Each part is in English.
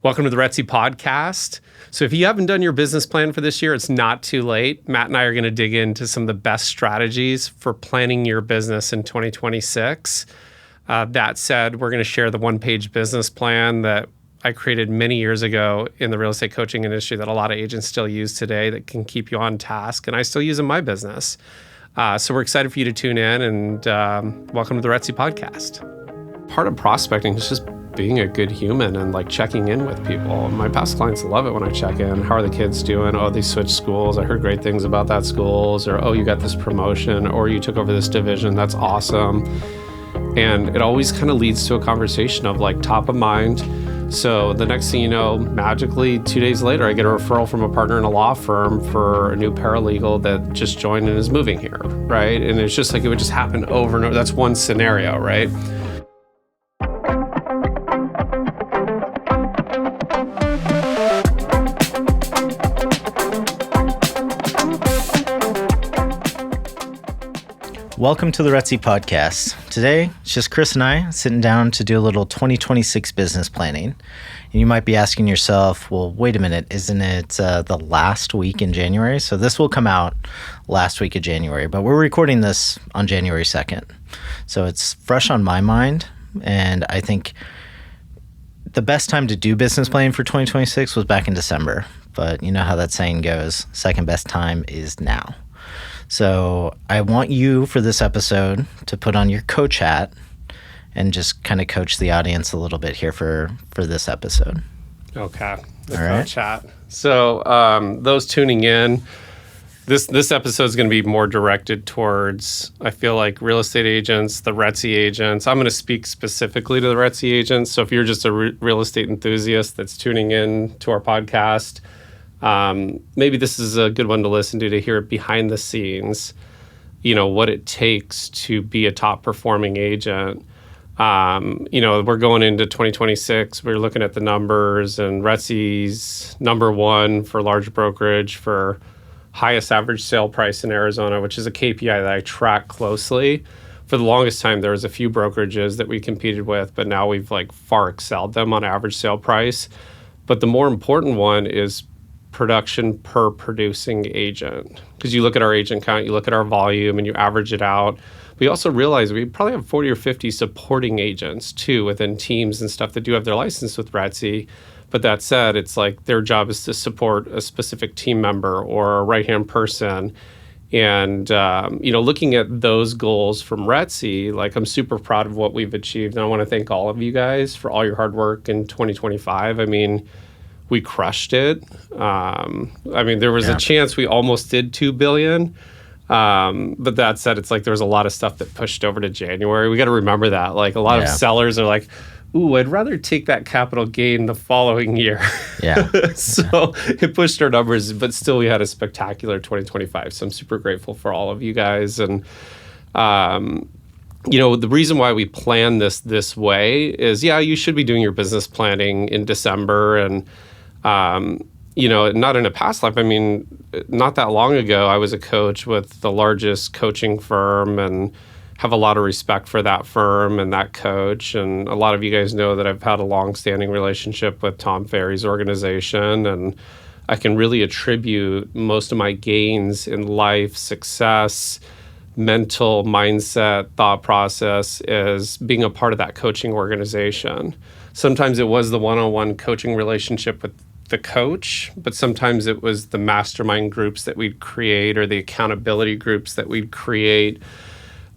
Welcome to the RETSY podcast. So if you haven't done your business plan for this year, it's not too late. Matt and I are going to dig into some of the best strategies for planning your business in 2026. That said, we're going to share the one-page business plan that I created many years ago in the real estate coaching industry that a lot of agents still use today that can keep you on task, and I still use in my business. So we're excited for you to tune in, and welcome to the RETSY podcast. Part of prospecting is just being a good human and like checking in with people. My past clients love it when I check in. How are the kids doing? Oh, they switched schools. I heard great things about that schools. Or, oh, you got this promotion, or you took over this division. That's awesome. And it always kind of leads to a conversation of like top of mind. So the next thing you know, magically 2 days later, I get a referral from a partner in a law firm for a new paralegal that just joined and is moving here, right? And it's just like it would just happen over and over. That's one scenario, right? Welcome to the RETSY podcast. Today, it's just Chris and I sitting down to do a little 2026 business planning. And you might be asking yourself, well, wait a minute, isn't it the last week in January? So this will come out last week of January, but we're recording this on January 2nd. So it's fresh on my mind. And I think the best time to do business planning for 2026 was back in December. But you know how that saying goes, second best time is now. So I want you for this episode to put on your coach hat and just kind of coach the audience a little bit here for this episode. Okay. The All right. coach hat. So those tuning in, this episode is going to be more directed towards, I feel like, real estate agents, the RETSY agents. I'm going to speak specifically to the RETSY agents. So if you're just a real estate enthusiast that's tuning in to our podcast, maybe this is a good one to listen to hear behind the scenes, you know, what it takes to be a top performing agent. We're going into 2026. We're looking at the numbers, and RETSY's number one for large brokerage for highest average sale price in Arizona, which is a KPI that I track closely. For the longest time, there was a few brokerages that we competed with, but now we've like far excelled them on average sale price. But the more important one is production per producing agent, because you look at our agent count, you look at our volume, and you average it out. We also realize we probably have 40 or 50 supporting agents too within teams and stuff that do have their license with RETSY. But that said, it's like their job is to support a specific team member or a right-hand person. And, looking at those goals from RETSY, like I'm super proud of what we've achieved. And I want to thank all of you guys for all your hard work in 2025. I mean, we crushed it. There was a chance we almost did 2 billion. But that said, it's like there was a lot of stuff that pushed over to January. We got to remember that. Like a lot of sellers are like, ooh, I'd rather take that capital gain the following year. Yeah. So it pushed our numbers, but still we had a spectacular 2025. So I'm super grateful for all of you guys. And, the reason why we plan this way is, you should be doing your business planning in December. And, not in a past life. I mean, not that long ago, I was a coach with the largest coaching firm and have a lot of respect for that firm and that coach. And a lot of you guys know that I've had a long-standing relationship with Tom Ferry's organization. And I can really attribute most of my gains in life, success, mental mindset, thought process as being a part of that coaching organization. Sometimes it was the one-on-one coaching relationship with the coach, but sometimes it was the mastermind groups that we'd create or the accountability groups that we'd create.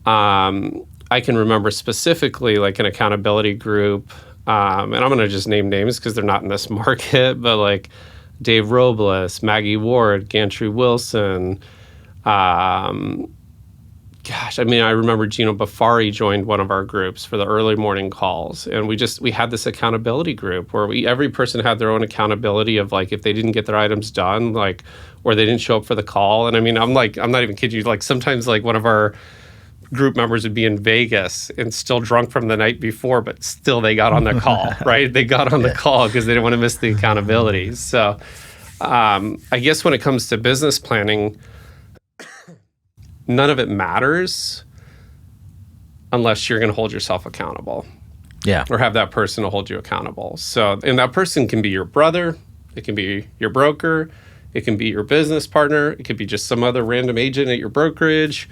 I can remember specifically like an accountability group, and I'm going to just name names because they're not in this market, but like Dave Robles, Maggie Ward, Gantry Wilson, I remember Gino Bafari joined one of our groups for the early morning calls. And we had this accountability group where every person had their own accountability of like, if they didn't get their items done, like, or they didn't show up for the call. And I mean, I'm not even kidding you. Like sometimes like one of our group members would be in Vegas and still drunk from the night before, but still they got on the call, right? They got on the call because they didn't want to miss the accountability. So I guess when it comes to business planning, none of it matters unless you're going to hold yourself accountable. Yeah. or have that person to hold you accountable. So, and that person can be your brother, it can be your broker, it can be your business partner, it could be just some other random agent at your brokerage.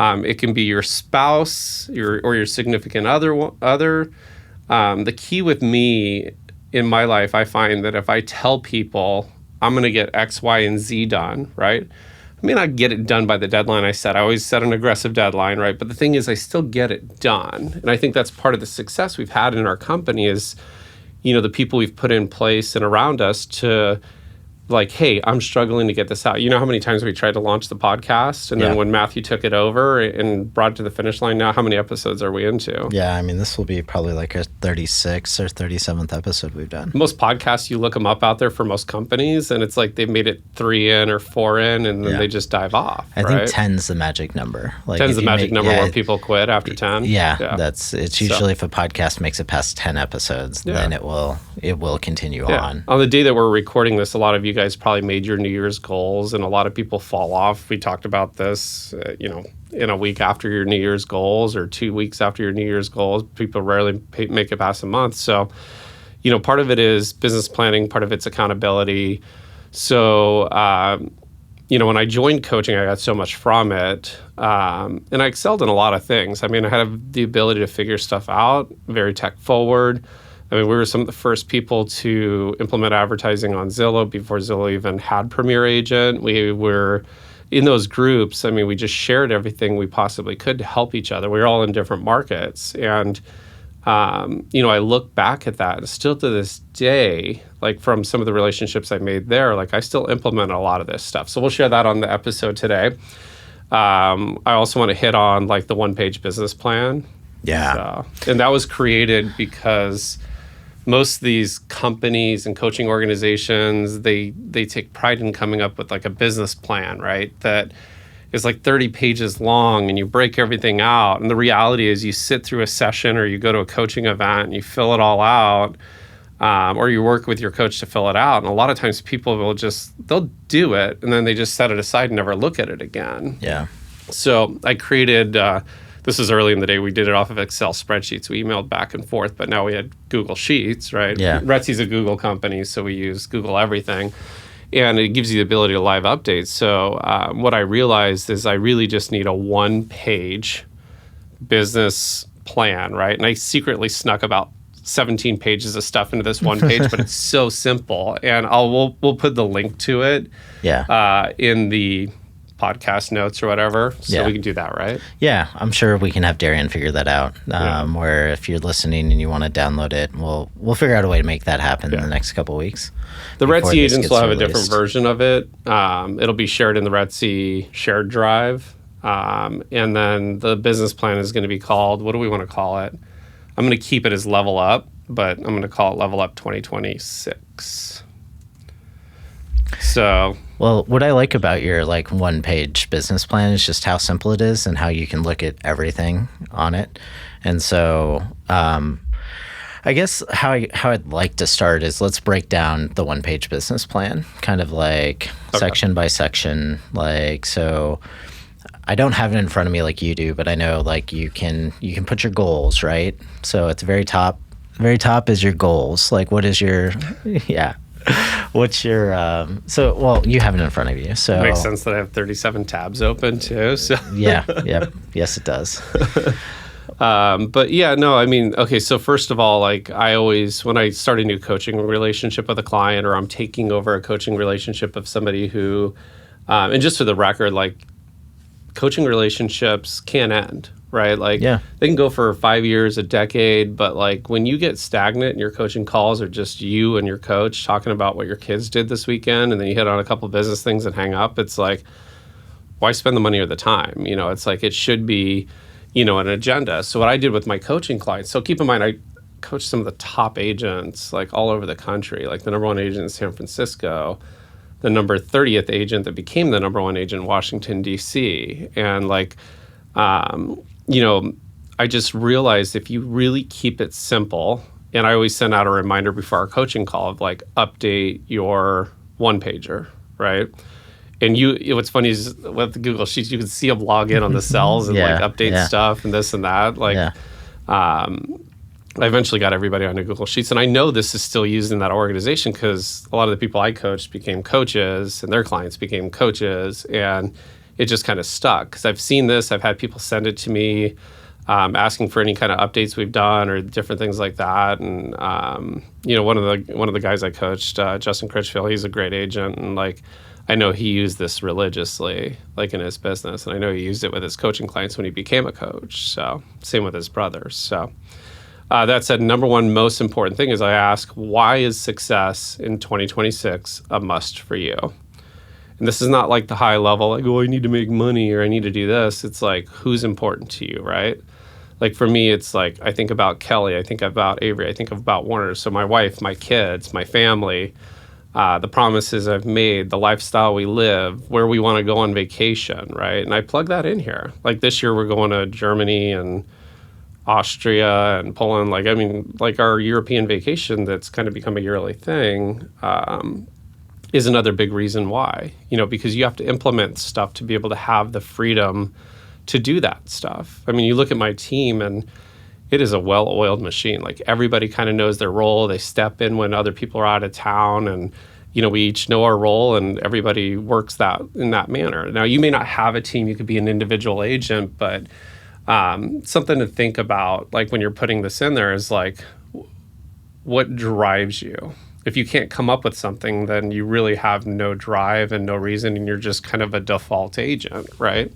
It can be your spouse, or your significant other. The key with me in my life, I find that if I tell people I'm going to get X, Y, and Z done, right? I may not get it done by the deadline I set. I always set an aggressive deadline, right? But the thing is, I still get it done. And I think that's part of the success we've had in our company is, the people we've put in place and around us to, like, hey, I'm struggling to get this out. You know how many times we tried to launch the podcast, and then when Matthew took it over and brought it to the finish line, now how many episodes are we into? Yeah, I mean, this will be probably like a 36th or 37th episode we've done. Most podcasts, you look them up out there for most companies, and it's like they've made it 3 in or 4 in, and then they just dive off. I think 10's the magic number. Like 10's the magic number where people quit after 10. Yeah. It's usually if a podcast makes it past 10 episodes, then it will continue on. On the day that we're recording this, a lot of you guys probably made your New Year's goals, and a lot of people fall off. We talked about this, in a week after your New Year's goals or 2 weeks after your New Year's goals. People rarely make it past a month. So, part of it is business planning, part of it's accountability. So, when I joined coaching, I got so much from it. And I excelled in a lot of things. I mean, I had the ability to figure stuff out, very tech forward. I mean, we were some of the first people to implement advertising on Zillow before Zillow even had Premier Agent. We were in those groups. I mean, we just shared everything we possibly could to help each other. We were all in different markets. And, I look back at that, and still to this day, like from some of the relationships I made there, like I still implement a lot of this stuff. So we'll share that on the episode today. I also want to hit on like the one-page business plan. Yeah. And that was created because most of these companies and coaching organizations, they take pride in coming up with like a business plan, right? That is like 30 pages long, and you break everything out. And the reality is you sit through a session or you go to a coaching event and you fill it all out, or you work with your coach to fill it out. And a lot of times people they'll do it and then they just set it aside and never look at it again. Yeah. So I created, this was early in the day, we did it off of Excel spreadsheets. We emailed back and forth, but now we had Google Sheets, right? Yeah. RETSY's a Google company, so we use Google everything. And it gives you the ability to live updates. So what I realized is I really just need a one-page business plan, right? And I secretly snuck about 17 pages of stuff into this one page, but it's so simple. And we'll put the link to it in the podcast notes or whatever, so we can do that, right? Yeah, I'm sure we can have Darian figure that out. Where if you're listening and you want to download it, we'll figure out a way to make that happen in the next couple of weeks. The RETSY agents will have a different version of it. It'll be shared in the RETSY shared drive, and then the business plan is going to be called. What do we want to call it? I'm going to keep it as Level Up, but I'm going to call it Level Up 2026. So. Well, what I like about your like one-page business plan is just how simple it is and how you can look at everything on it. And so, I guess how I'd like to start is let's break down the one-page business plan, kind of like section by section. Like, so I don't have it in front of me like you do, but I know like you can put your goals, right? So at the very top is your goals. Like, what is your what's your you have it in front of you, so it makes sense that I have 37 tabs open too, so yes it does. But yeah, no, I mean, okay, so first of all, like I always, when I start a new coaching relationship with a client, or I'm taking over a coaching relationship of somebody who, and just for the record, like coaching relationships can end, right? Like they can go for 5 years, a decade, but like when you get stagnant and your coaching calls are just you and your coach talking about what your kids did this weekend, and then you hit on a couple of business things and hang up, it's like, why spend the money or the time? It's like it should be, an agenda. So what I did with my coaching clients, so keep in mind, I coach some of the top agents like all over the country, like the number one agent in San Francisco, the number 30th agent that became the number one agent in Washington, D.C. And like, I just realized if you really keep it simple, and I always send out a reminder before our coaching call of like, update your one pager, right? And what's funny is with the Google Sheets, you can see them log in on the cells and like update stuff and this and that. Like, I eventually got everybody onto Google Sheets. And I know this is still used in that organization because a lot of the people I coached became coaches and their clients became coaches. And it just kind of stuck because I've seen this. I've had people send it to me asking for any kind of updates we've done or different things like that. And, one of the guys I coached, Justin Critchfield, he's a great agent. And like, I know he used this religiously, like in his business. And I know he used it with his coaching clients when he became a coach. So same with his brothers. So that said, number one most important thing is I ask, why is success in 2026 a must for you? And this is not like the high level, like, oh, I need to make money or I need to do this. It's like, who's important to you, right? Like for me, it's like, I think about Kelly, I think about Avery, I think about Warner. So my wife, my kids, my family, the promises I've made, the lifestyle we live, where we want to go on vacation, right? And I plug that in here. Like this year, we're going to Germany and Austria and Poland. Like our European vacation that's kind of become a yearly thing is another big reason why, because you have to implement stuff to be able to have the freedom to do that stuff. I mean, you look at my team and it is a well-oiled machine. Like everybody kind of knows their role. They step in when other people are out of town and, we each know our role and everybody works that in that manner. Now, you may not have a team. You could be an individual agent, but something to think about, like when you're putting this in there is like, what drives you? If you can't come up with something, then you really have no drive and no reason, and you're just kind of a default agent, right?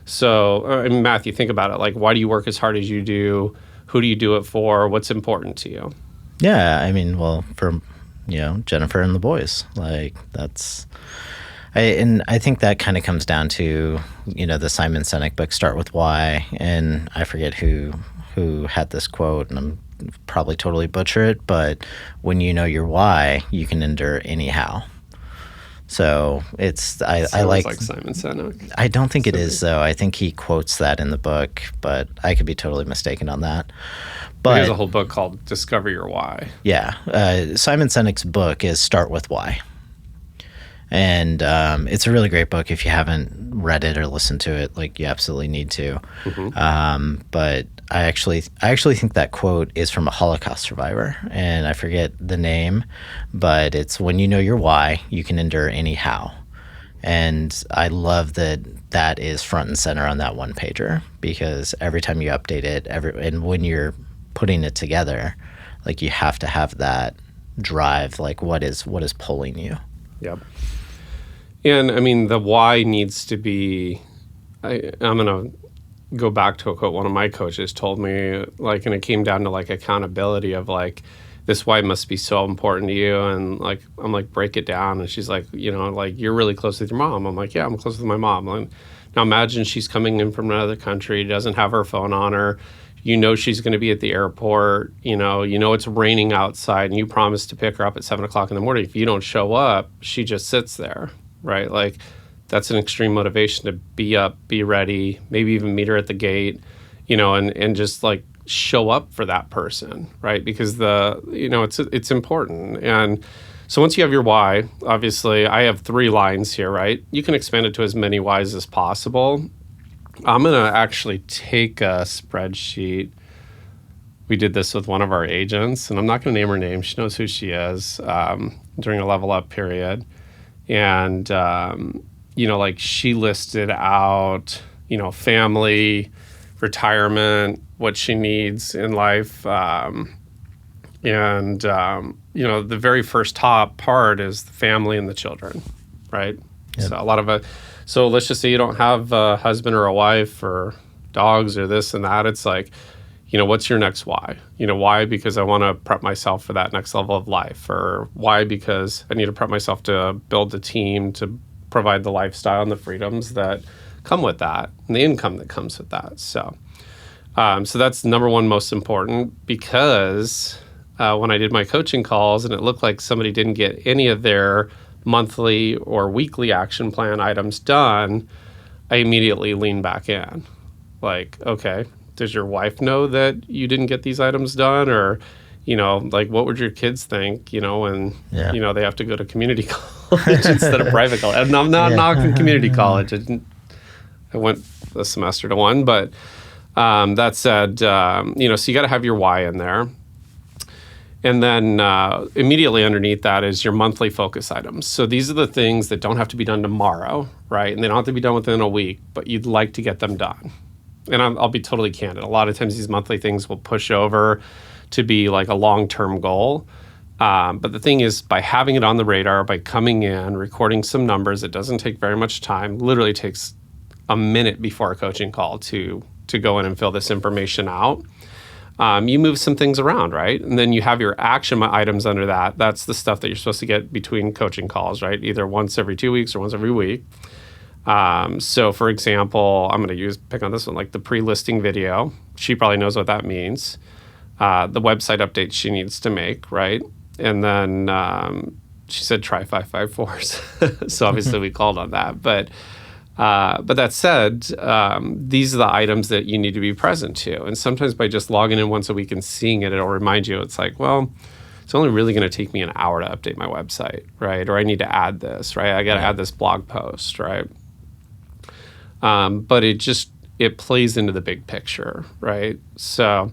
So, Matthew, think about it. Like, why do you work as hard as you do? Who do you do it for? What's important to you? Yeah, I mean, well, for, Jennifer and the boys, like I think that kind of comes down to, the Simon Sinek book, Start With Why. And I forget who had this quote, and I'm probably totally butcher it, but when you know your why, you can endure anyhow. So I like Simon Sinek. I don't think it is, though. I think he quotes that in the book, but I could be totally mistaken on that. But there's a whole book called Discover Your Why. Yeah. Simon Sinek's book is Start With Why. And it's a really great book. If you haven't read it or listened to it, like, you absolutely need to. Mm-hmm. But I actually think that quote is from a Holocaust survivor, and I forget the name, but it's, when you know your why, you can endure anyhow. And I love that is front and center on that one pager, because every time you update it, and when you're putting it together, like, you have to have that drive, like what is pulling you. Yep. And I mean, the why needs to be, I'm going to go back to a quote one of my coaches told me, like, and it came down to like accountability of like, this why must be so important to you. And like, I'm like, break it down. And she's like, like, you're really close with your mom. I'm like, yeah, I'm close with my mom. And now imagine she's coming in from another country, doesn't have her phone on her. She's going to be at the airport, it's raining outside, and you promise to pick her up at 7:00 in the morning. If you don't show up, she just sits there, right? Like, that's an extreme motivation to be up, be ready, maybe even meet her at the gate, and just like show up for that person, right? Because it's important. And so once you have your why, obviously I have 3 lines here, right? You can expand it to as many whys as possible. I'm going to actually take a spreadsheet. We did this with one of our agents, and I'm not going to name her name. She knows who she is, during a level up period. And, like, she listed out, family, retirement, what she needs in life. The very first top part is the family and the children, right? Yep. So a lot of so let's just say you don't have a husband or a wife or dogs or this and that. It's like, what's your next why? Why? Because I want to prep myself for that next level of life. Or why? Because I need to prep myself to build a team to provide the lifestyle and the freedoms that come with that and the income that comes with that. So that's number one most important, because when I did my coaching calls and it looked like somebody didn't get any of their monthly or weekly action plan items done, I immediately lean back in. Like, okay, does your wife know that you didn't get these items done? Or, like, what would your kids think, when, they have to go to community college instead of private college? I'm not knocking community college. I went a semester to one, but That said, so you got to have your why in there. And then immediately underneath that is your monthly focus items. So these are the things that don't have to be done tomorrow, right? And they don't have to be done within a week, but you'd like to get them done. And I'll be totally candid. A lot of times these monthly things will push over to be like a long-term goal. But the thing is, by having it on the radar, by coming in, recording some numbers, it doesn't take very much time. Literally takes a minute before a coaching call to go in and fill this information out. You move some things around, right? And then you have your action items under that. That's the stuff that you're supposed to get between coaching calls, right? Either once every 2 weeks or once every week. So for example, I'm going to pick on this one, like the pre-listing video. She probably knows what that means. The website updates she needs to make, right? And then she said try 554s. So obviously we called on that. But that said, these are the items that you need to be present to. And sometimes by just logging in once a week and seeing it, it'll remind you, it's like, well, it's only really going to take me an hour to update my website, right? Or I need to add this, right? I got to add this blog post, right? But it plays into the big picture, right? So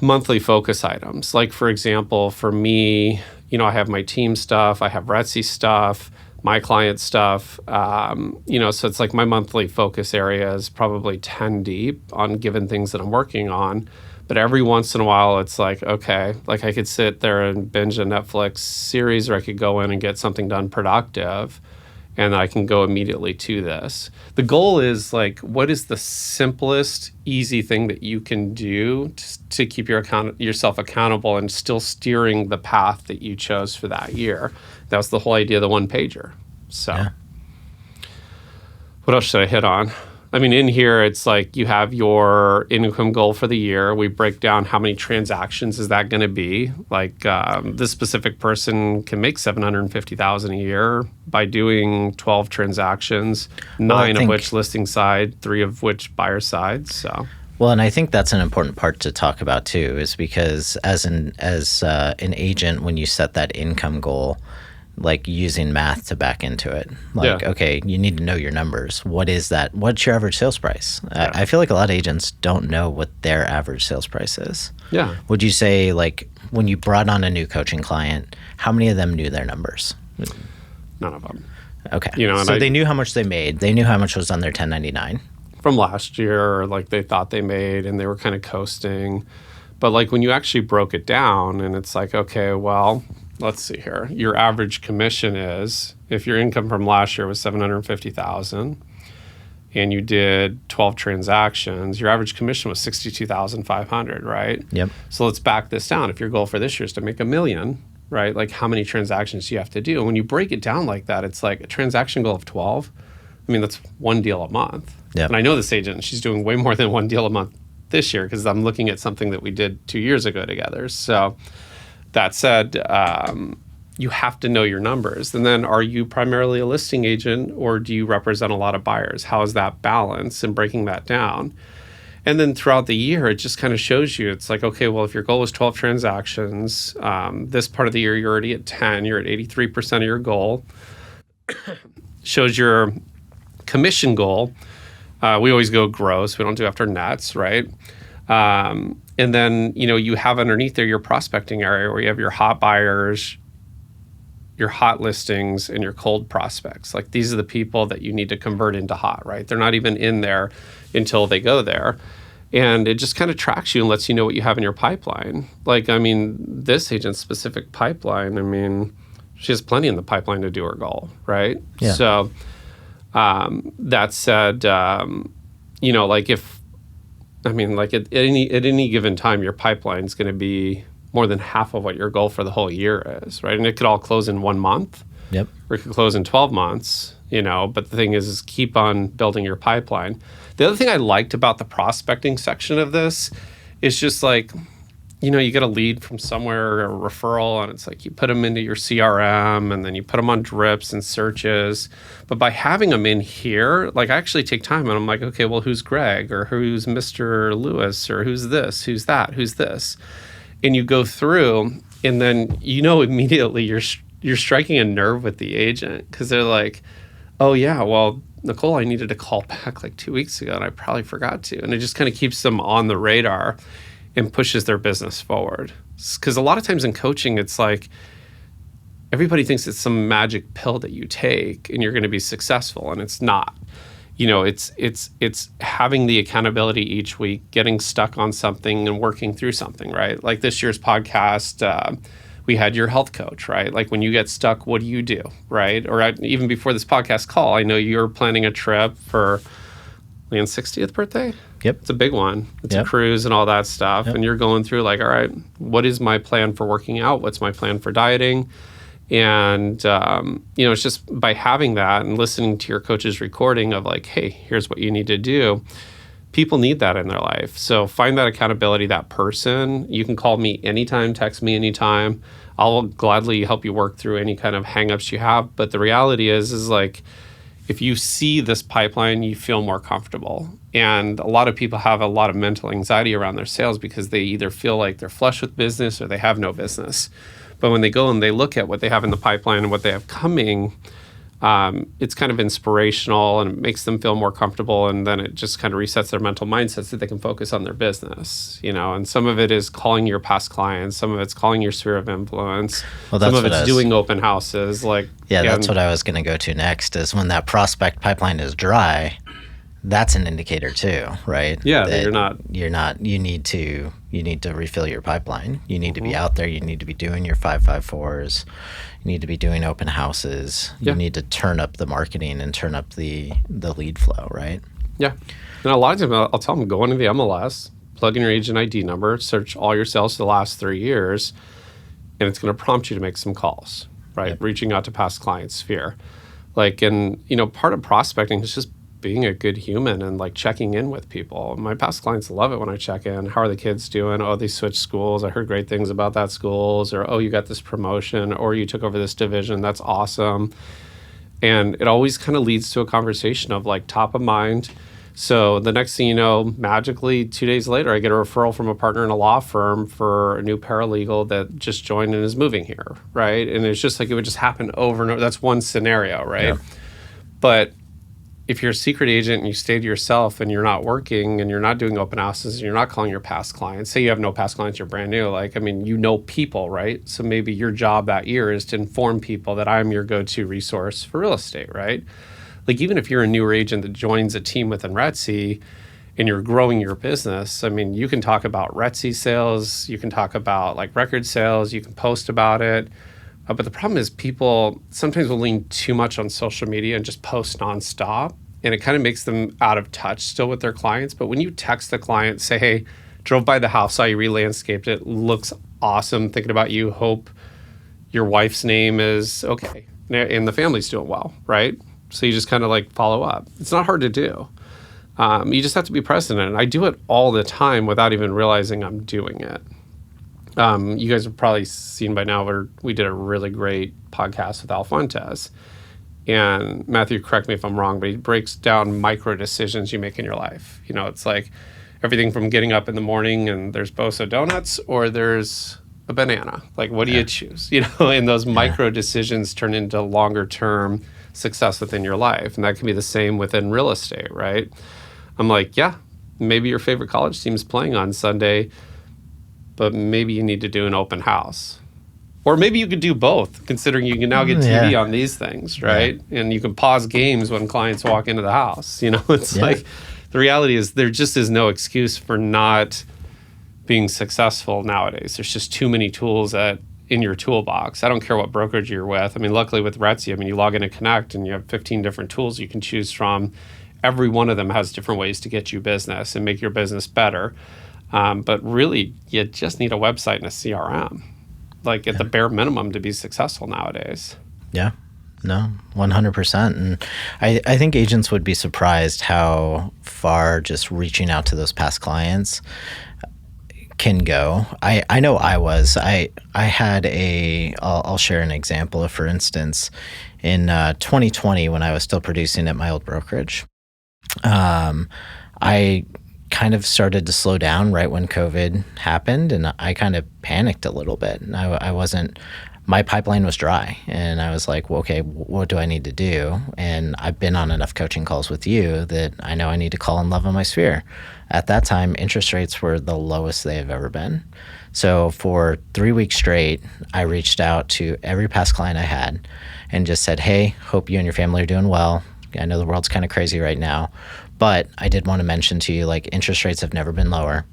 monthly focus items, like for example, for me, I have my team stuff, I have RETSY stuff, my client stuff, so it's like my monthly focus area is probably 10 deep on given things that I'm working on. But every once in a while, it's like, okay, like I could sit there and binge a Netflix series, or I could go in and get something done productive, and I can go immediately to this. The goal is like, what is the simplest, easy thing that you can do to keep yourself accountable and still steering the path that you chose for that year? That was the whole idea of the one pager. So What else should I hit on? I mean, in here, it's like you have your income goal for the year. We break down how many transactions is that going to be. Like this specific person can make $750,000 a year by doing 12 transactions, 9 of which listing side, 3 of which buyer side. So. Well, and I think that's an important part to talk about too, is because as an agent, when you set that income goal, like using math to back into it, like, okay, you need to know your numbers. What is that? What's your average sales price? I feel like a lot of agents don't know what their average sales price is. Yeah. Would you say, like, when you brought on a new coaching client, how many of them knew their numbers? None of them. Okay. So they knew how much they made. They knew how much was on their 1099. From last year, or like they thought they made, and they were kind of coasting. But like when you actually broke it down, and it's like, okay, well, let's see here. Your average commission is, if your income from last year was $750,000 and you did 12 transactions, your average commission was $62,500, right? Yep. So let's back this down. If your goal for this year is to make $1 million, right? Like how many transactions do you have to do? And when you break it down like that, it's like a transaction goal of 12. I mean, that's one deal a month. Yep. And I know this agent, she's doing way more than one deal a month this year because I'm looking at something that we did 2 years ago together. So that said, you have to know your numbers. And then are you primarily a listing agent, or do you represent a lot of buyers? How is that balance and breaking that down? And then throughout the year, it just kind of shows you, it's like, okay, well, if your goal is 12 transactions, this part of the year, you're already at 10, you're at 83% of your goal. Shows your commission goal. We always go gross. We don't do after nets, right? And then, you have underneath there your prospecting area where you have your hot buyers, your hot listings, and your cold prospects. Like these are the people that you need to convert into hot, right? They're not even in there until they go there. And it just kind of tracks you and lets you know what you have in your pipeline. Like, I mean, this agent's specific pipeline, I mean, she has plenty in the pipeline to do her goal, right? Yeah. So that said, like at any given time, your pipeline is going to be more than half of what your goal for the whole year is, right? And it could all close in 1 month. Yep. Or it could close in 12 months, but the thing is keep on building your pipeline. The other thing I liked about the prospecting section of this is just like, you get a lead from somewhere, a referral, and it's like you put them into your CRM and then you put them on drips and searches. But by having them in here, like I actually take time and I'm like, okay, well, who's Greg, or who's Mr. Lewis, or who's this, who's that, who's this? And you go through and then, immediately you're striking a nerve with the agent because they're like, oh yeah, well, Nicole, I needed to call back like 2 weeks ago and I probably forgot to. And it just kind of keeps them on the radar and pushes their business forward. Because a lot of times in coaching, it's like everybody thinks it's some magic pill that you take and you're going to be successful, and it's not. It's having the accountability each week, getting stuck on something and working through something, right? Like this year's podcast, we had your health coach, right? Like when you get stuck, what do you do, right? Or even before this podcast call, I know you're planning a trip for Leon's 60th birthday. Yep. It's a big one. It's a cruise and all that stuff. Yep. And you're going through like, all right, what is my plan for working out? What's my plan for dieting? And, it's just by having that and listening to your coach's recording of like, hey, here's what you need to do. People need that in their life. So find that accountability, that person. You can call me anytime, text me anytime. I'll gladly help you work through any kind of hangups you have. But the reality is like, if you see this pipeline, you feel more comfortable. And a lot of people have a lot of mental anxiety around their sales because they either feel like they're flush with business or they have no business. But when they go and they look at what they have in the pipeline and what they have coming, it's kind of inspirational and it makes them feel more comfortable. And then it just kind of resets their mental mindset so they can focus on their business, And some of it is calling your past clients. Some of it's calling your sphere of influence. Well, that's some of it's doing open houses. That's what I was going to go to next is when that prospect pipeline is dry, that's an indicator too, right? Yeah, that you need to refill your pipeline. You need to be out there. You need to be doing your 554s. You need to be doing open houses. You need to turn up the marketing and turn up the lead flow, right? Yeah. And a lot of times I'll tell them, go into the MLS, plug in your agent ID number, search all your sales for the last 3 years, and it's going to prompt you to make some calls, right? Yep. Reaching out to past clients sphere. Part of prospecting is just being a good human and like checking in with people. My past clients love it when I check in. How are the kids doing? Oh, they switched schools. I heard great things about that schools. Or, oh, you got this promotion, or you took over this division. That's awesome. And it always kind of leads to a conversation of like top of mind. So the next thing you know, magically 2 days later, I get a referral from a partner in a law firm for a new paralegal that just joined and is moving here, right? And it's just like it would just happen over and over. That's one scenario, right? Yeah. But if you're a secret agent and you stay to yourself and you're not working and you're not doing open houses and you're not calling your past clients, say you have no past clients, you're brand new, people, right? So maybe your job that year is to inform people that I'm your go-to resource for real estate, right? Like even if you're a newer agent that joins a team within RETSY and you're growing your business, you can talk about RETSY sales, you can talk about like record sales, you can post about it. But the problem is people sometimes will lean too much on social media and just post nonstop. And it kind of makes them out of touch still with their clients. But when you text the client, say, hey, drove by the house, saw you re-landscaped it, looks awesome, thinking about you, hope your wife's name is okay. And the family's doing well, right? So you just kind of like follow up. It's not hard to do. You just have to be present. And I do it all the time without even realizing I'm doing it. You guys have probably seen by now where we did a really great podcast with Al Fuentes. And Matthew, correct me if I'm wrong, but he breaks down micro decisions you make in your life. It's like everything from getting up in the morning and there's Bosa donuts or there's a banana. Like, what do you choose? And those micro decisions turn into longer term success within your life. And that can be the same within real estate, right? I'm like, maybe your favorite college team is playing on Sunday, but maybe you need to do an open house. Or maybe you could do both, considering you can now get TV on these things, right? Yeah. And you can pause games when clients walk into the house. It's like the reality is there just is no excuse for not being successful nowadays. There's just too many tools in your toolbox. I don't care what brokerage you're with. Luckily with RETSY, you log in and connect and you have 15 different tools you can choose from. Every one of them has different ways to get you business and make your business better. But really, you just need a website and a CRM, at the bare minimum to be successful nowadays. Yeah, no, 100%. And I think agents would be surprised how far just reaching out to those past clients can go. I know I was. I had I'll share an example. For instance, in 2020, when I was still producing at my old brokerage, I kind of started to slow down right when COVID happened, and I kind of panicked a little bit. And I wasn't my pipeline was dry. And I was like, well, okay, what do I need to do? And I've been on enough coaching calls with you that I know I need to call in love on my sphere. At that time, interest rates were the lowest they have ever been. So for 3 weeks straight, I reached out to every past client I had and just said, hey, hope you and your family are doing well. I know the world's kind of crazy right now, but I did want to mention to you, like, interest rates have never been lower.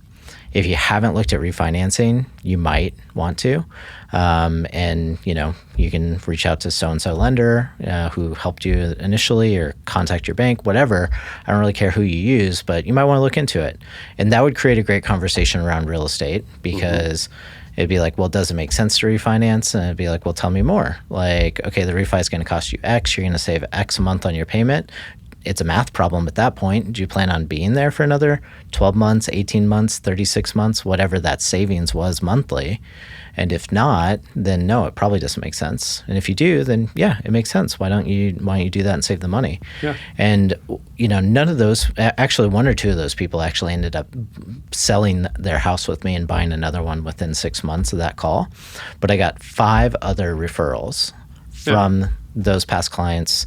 If you haven't looked at refinancing, you might want to. And, you can reach out to so-and-so lender who helped you initially, or contact your bank, whatever. I don't really care who you use, but you might want to look into it. And that would create a great conversation around real estate, because it'd be like, well, does it make sense to refinance? And it'd be like, well, tell me more. Like, okay, the refi is going to cost you X. You're going to save X a month on your payment. It's a math problem at that point. Do you plan on being there for another 12 months, 18 months, 36 months, whatever that savings was monthly? And if not, then no, it probably doesn't make sense. And if you do, then yeah, it makes sense. Why don't you do that and save the money? Yeah. And none of those, actually one or two of those people actually ended up selling their house with me and buying another one within 6 months of that call. But I got 5 other referrals from those past clients,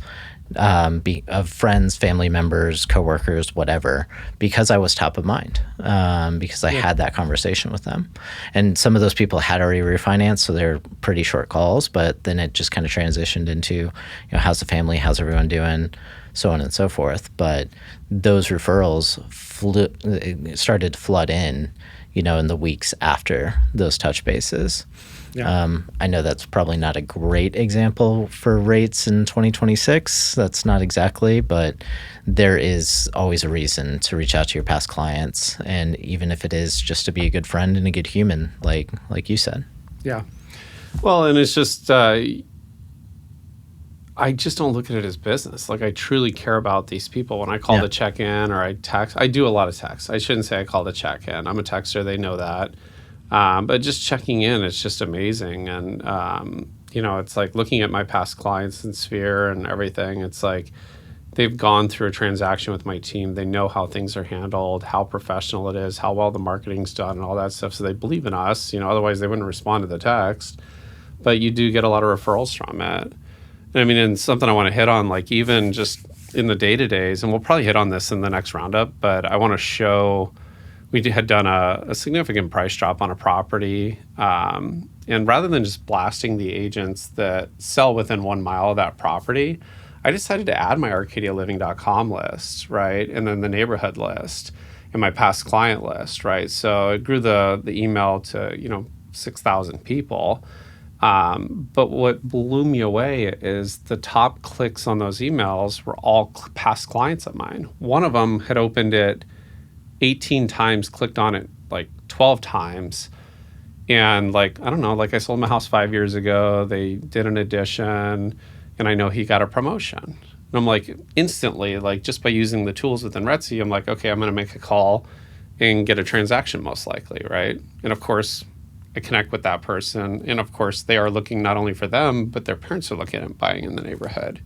of friends, family members, coworkers, whatever, because I was top of mind, because I had that conversation with them. And some of those people had already refinanced, so they're pretty short calls, but then it just kind of transitioned into, how's the family, how's everyone doing, so on and so forth. But those referrals started to flood in, in the weeks after those touch bases. Yeah. I know that's probably not a great example for rates in 2026. That's not exactly, but there is always a reason to reach out to your past clients, and even if it is just to be a good friend and a good human, like you said. Yeah. Well, and it's just, I just don't look at it as business. Like, I truly care about these people. When I call to check in, or I text, I do a lot of texts. I shouldn't say I call to check in. I'm a texter. They know that. But just checking in, it's just amazing. And, it's like looking at my past clients in Sphere and everything. It's like they've gone through a transaction with my team. They know how things are handled, how professional it is, how well the marketing's done, and all that stuff. So they believe in us. Otherwise they wouldn't respond to the text. But you do get a lot of referrals from it. And something I want to hit on, like even just in the day-to-days, and we'll probably hit on this in the next roundup, but I want to show... We had done a significant price drop on a property. And rather than just blasting the agents that sell within 1 mile of that property, I decided to add my ArcadiaLiving.com list, right? And then the neighborhood list and my past client list, right? So it grew the email to, 6,000 people. But what blew me away is the top clicks on those emails were all past clients of mine. One of them had opened it 18 times, clicked on it like 12 times. And I don't know, I sold my house 5 years ago. They did an addition, and I know he got a promotion. And I'm like, instantly, just by using the tools within RETSY, I'm like, okay, I'm going to make a call and get a transaction most likely, right? And of course, I connect with that person. And of course, they are looking not only for them, but their parents are looking at buying in the neighborhood.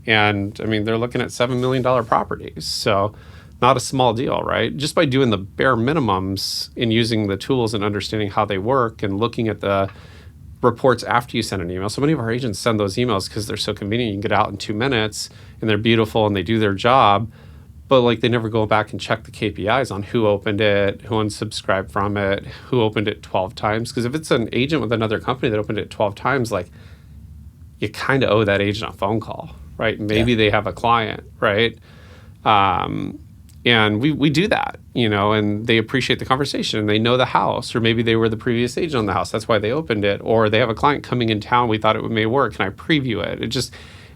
And they're looking at $7 million properties. So not a small deal, right? Just by doing the bare minimums and using the tools and understanding how they work and looking at the reports after you send an email. So many of our agents send those emails because they're so convenient. You can get out in 2 minutes and they're beautiful and they do their job, but they never go back and check the KPIs on who opened it, who unsubscribed from it, who opened it 12 times. Because if it's an agent with another company that opened it 12 times, you kind of owe that agent a phone call, right? Maybe they have a client, right? And we do that, and they appreciate the conversation and they know the house, or maybe they were the previous agent on the house. That's why they opened it. Or they have a client coming in town. We thought it may work. Can I preview it?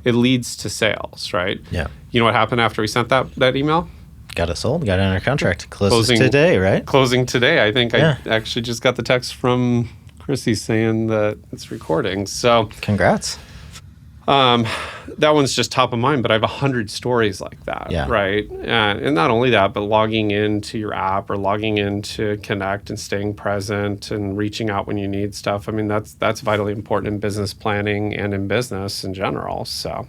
It leads to sales, right? Yeah. You know what happened after we sent that email? Got it sold, got it under contract. Closing today, right? Closing today. I think I actually just got the text from Chrissy saying that it's recording. So congrats. That one's just top of mind, but I have 100 stories like that, Yeah. right? And not only that, but logging into your app or logging in to connect and staying present and reaching out when you need stuff. I mean, that's vitally important in business planning and in business in general. So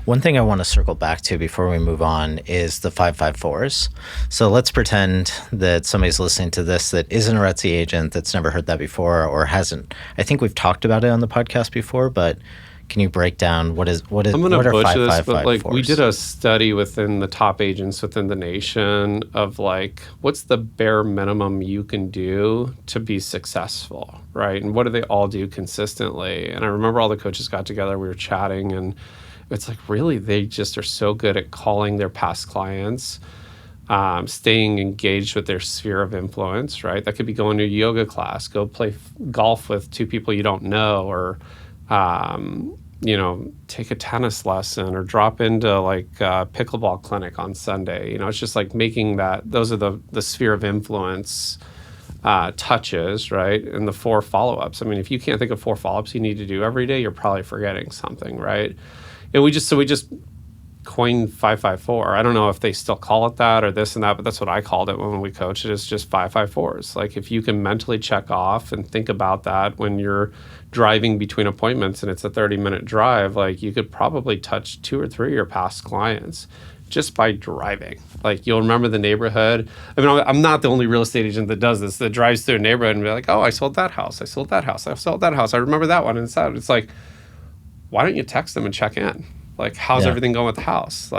One thing I want to circle back to before we move on is the 554s. So let's pretend that somebody's listening to this that isn't a RETSY agent, that's never heard that before or hasn't. I think we've talked about it on the podcast before, but can you break down what I'm going to what are butcher this, but 554s? we did a study within the top agents within the nation of what's the bare minimum you can do to be successful, right? And what do they all do consistently? And I remember all the coaches got together, we were chatting, and it's really they just are so good at calling their past clients, staying engaged with their sphere of influence, right? That could be going to a yoga class, go play golf with two people you don't know, or take a tennis lesson or drop into a pickleball clinic on Sunday. It's just making those are the sphere of influence touches, right? And the 4 follow-ups. I mean, if you can't think of 4 follow-ups you need to do every day, you're probably forgetting something, right? And we just coined 554. I don't know if they still call it that or this and that, but that's what I called it when we coached it. It's just 554s. If you can mentally check off and think about that when you're driving between appointments and it's a 30-minute drive, you could probably touch 2 or 3 of your past clients just by driving. You'll remember the neighborhood. I mean, I'm not the only real estate agent that does this, that drives through a neighborhood and be like, oh, I sold that house. I sold that house. I sold that house. I remember that one. And it's why don't you text them and check in? How's everything going with the house?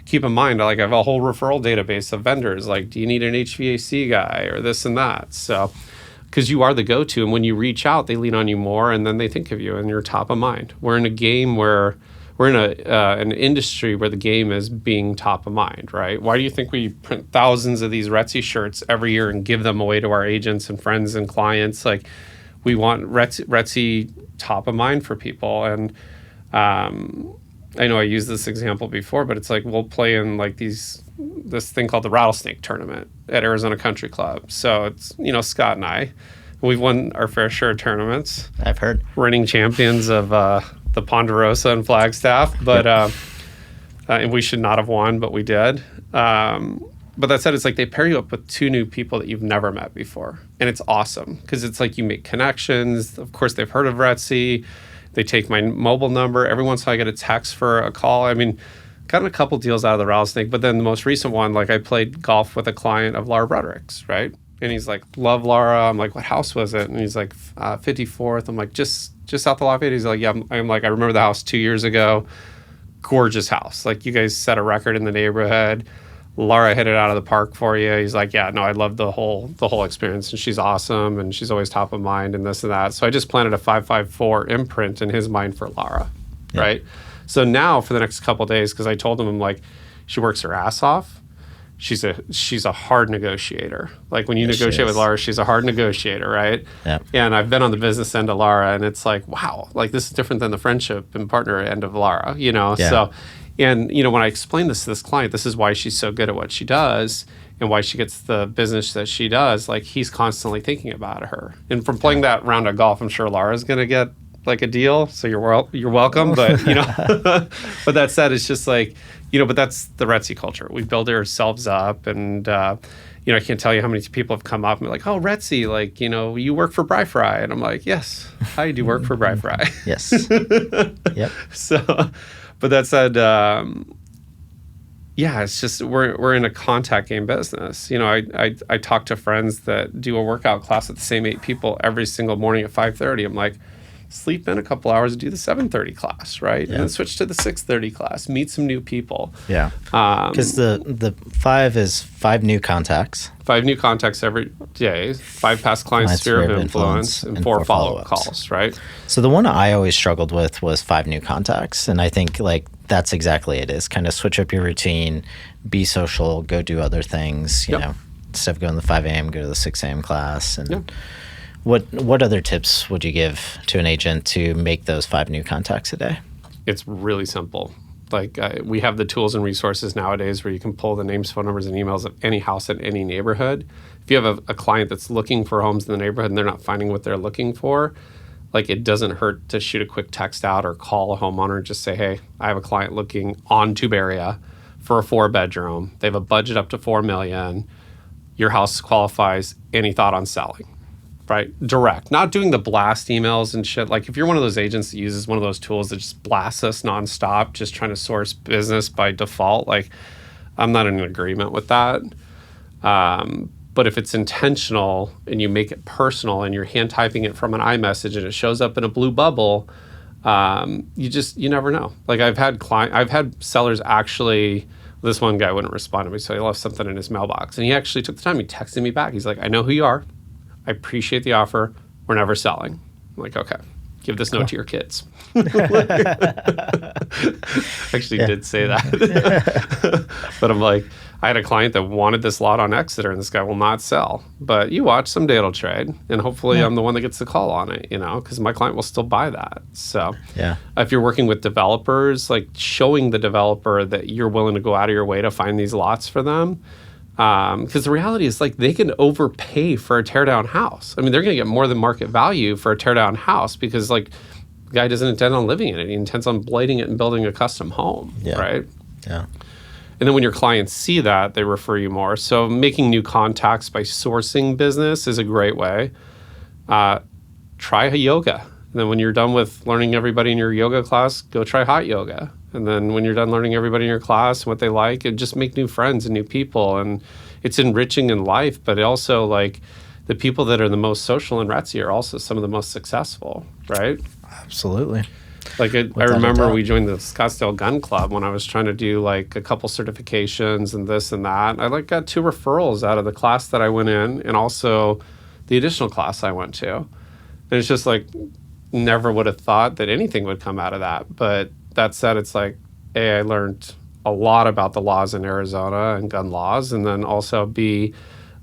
Keep in mind, I have a whole referral database of vendors. Do you need an HVAC guy or this and that? So, because you are the go-to, and when you reach out, they lean on you more, and then they think of you, and you're top of mind. We're in a game where we're in an industry where the game is being top of mind, right? Why do you think we print thousands of these RETSY shirts every year and give them away to our agents and friends and clients? We want RETSY top of mind for people, and I know I used this example before, but it's we'll play in this thing called the Rattlesnake Tournament at Arizona Country Club. So it's, Scott and I, we've won our fair share of tournaments. I've heard. Reigning champions of the Ponderosa and Flagstaff, but and we should not have won, but we did. But that said, it's they pair you up with 2 new people that you've never met before. And it's awesome because it's you make connections. Of course, they've heard of RETSY. They take my mobile number. Every once in a while I get a text for a call. I mean, gotten a couple deals out of the rattlesnake, but then the most recent one, I played golf with a client of Laura Broderick's, right? And he's love Laura. I'm what house was it? And he's 54th. I'm just south of Lafayette. He's yeah. I'm I remember the house 2 years ago. Gorgeous house. You guys set a record in the neighborhood. Laura hit it out of the park for you. He's yeah, no, I love the whole experience, and she's awesome, and she's always top of mind, and this and that. So I just planted a 554 imprint in his mind for Laura, right? So now for the next couple of days, because I told him, I'm she works her ass off. She's a hard negotiator. When you negotiate with Laura, she's a hard negotiator, right? Yeah. And I've been on the business end of Laura, and it's wow, this is different than the friendship and partner end of Laura, Yeah. So. And, when I explain this to this client, this is why she's so good at what she does and why she gets the business that she does. He's constantly thinking about her. And from playing that round of golf, I'm sure Laura's going to get a deal. So you're welcome. But, but that said, it's just but that's the RETSY culture. We build ourselves up, and, I can't tell you how many people have come up and be oh, RETSY, you work for Bri Fry. And I'm yes, I do work for Bri Fry. Yes. Yep. So... But that said, it's just we're in a contact game business. I talk to friends that do a workout class with the same 8 people every single morning at 5:30. I'm sleep in a couple hours and do the 7:30 class, right? Yeah. And then switch to the 6:30 class, meet some new people. Yeah. Because the 5 is 5 new contacts. 5 new contacts every day, 5 past clients' sphere of influence, and 4 follow-up calls, right? So the one I always struggled with was 5 new contacts. And I think that's exactly it is. Kind of switch up your routine, be social, go do other things, you know, instead of going to the 5 a.m., go to the 6 a.m. class. And what other tips would you give to an agent to make those 5 new contacts a day? It's really simple. We have the tools and resources nowadays where you can pull the names, phone numbers, and emails of any house in any neighborhood. If you have a client that's looking for homes in the neighborhood and they're not finding what they're looking for, like it doesn't hurt to shoot a quick text out or call a homeowner and just say, hey, I have a client looking on tube area for a 4-bedroom. They have a budget up to $4 million. Your house qualifies. Any thought on selling? Right? Direct. Not doing the blast emails and shit. Like if you're one of those agents that uses one of those tools that just blasts us nonstop, just trying to source business by default, like I'm not in agreement with that. But if it's intentional and you make it personal and you're hand typing it from an iMessage and it shows up in a blue bubble, you never know. Like I've had sellers actually, this one guy wouldn't respond to me, so he left something in his mailbox. And he actually took the time, he texted me back. He's like, I know who you are. I appreciate the offer. We're never selling. I'm like, okay, give this note to your kids. Actually did say that. But I'm like, I had a client that wanted this lot on Exeter and this guy will not sell. But you watch, someday it'll trade. And hopefully I'm the one that gets the call on it, because my client will still buy that. So if you're working with developers, like showing the developer that you're willing to go out of your way to find these lots for them. Because the reality is like they can overpay for a teardown house. I mean, they're going to get more than market value for a teardown house because like the guy doesn't intend on living in it. He intends on blading it and building a custom home, right? Yeah. And then when your clients see that, they refer you more. So making new contacts by sourcing business is a great way. Try yoga. And then when you're done with learning everybody in your yoga class, go try hot yoga. And then when you're done learning everybody in your class and what they like, and just make new friends and new people. And it's enriching in life, but it also like the people that are the most social in RETSY are also some of the most successful, right? Absolutely. Like I remember we joined the Scottsdale Gun Club when I was trying to do like a couple certifications and this and that. I like got 2 referrals out of the class that I went in and also the additional class I went to. And it's just like, never would have thought that anything would come out of that. But that said, it's like, A, I learned a lot about the laws in Arizona and gun laws. And then also B,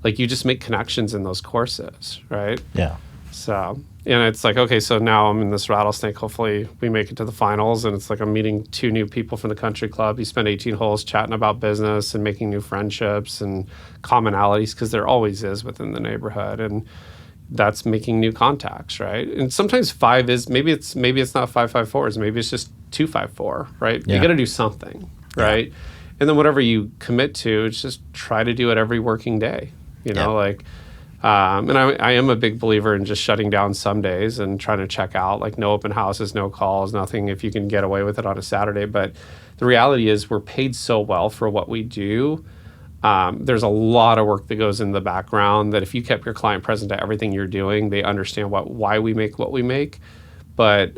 like you just make connections in those courses, right? Yeah. So, and it's like, okay, so now I'm in this rattlesnake. Hopefully we make it to the finals. And it's like I'm meeting 2 new people from the country club. You spend 18 holes chatting about business and making new friendships and commonalities because there always is within the neighborhood. And that's making new contacts, right? And sometimes 5 is, maybe it's not 554s, maybe it's just 254, right? Yeah. You got to do something, right? Yeah. And then whatever you commit to, it's just try to do it every working day, like, and I am a big believer in just shutting down some days and trying to check out, like no open houses, no calls, nothing if you can get away with it on a Saturday. But the reality is we're paid so well for what we do. There's a lot of work that goes in the background that if you kept your client present to everything you're doing, they understand why we make what we make. But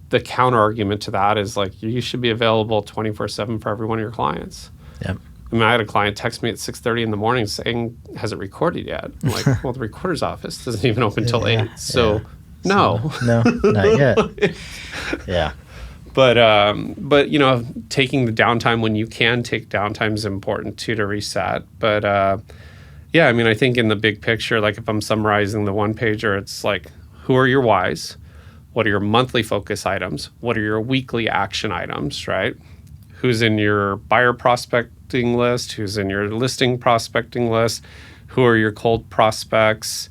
the counter argument to that is like you should be available 24/7 for every one of your clients. Yep. I mean, I had a client text me at 6:30 in the morning saying, "Has it recorded yet?" I'm like, "Well, the recorder's office doesn't even open till 8, so no, not yet." Yeah. But taking the downtime when you can take downtime is important too to reset. But I mean, I think in the big picture, like if I'm summarizing the one pager, it's like, who are your whys? What are your monthly focus items? What are your weekly action items, right? Who's in your buyer prospecting list? Who's in your listing prospecting list? Who are your cold prospects?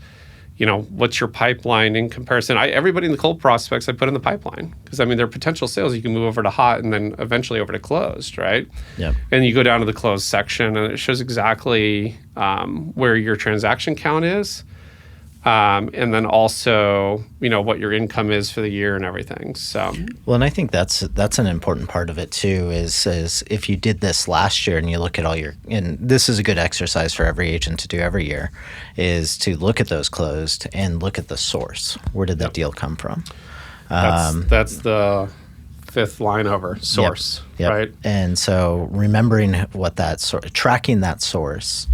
What's your pipeline in comparison? Everybody in the cold prospects I put in the pipeline because, I mean, they're potential sales. You can move over to hot and then eventually over to closed, right? Yeah. And you go down to the closed section and it shows exactly where your transaction count is. And then also, what your income is for the year and everything. So, well, and I think that's an important part of it too. Is if you did this last year and you look at all and this is a good exercise for every agent to do every year, is to look at those closed and look at the source. Where did that deal come from? That's the 5th line over source, right? And so remembering what tracking that source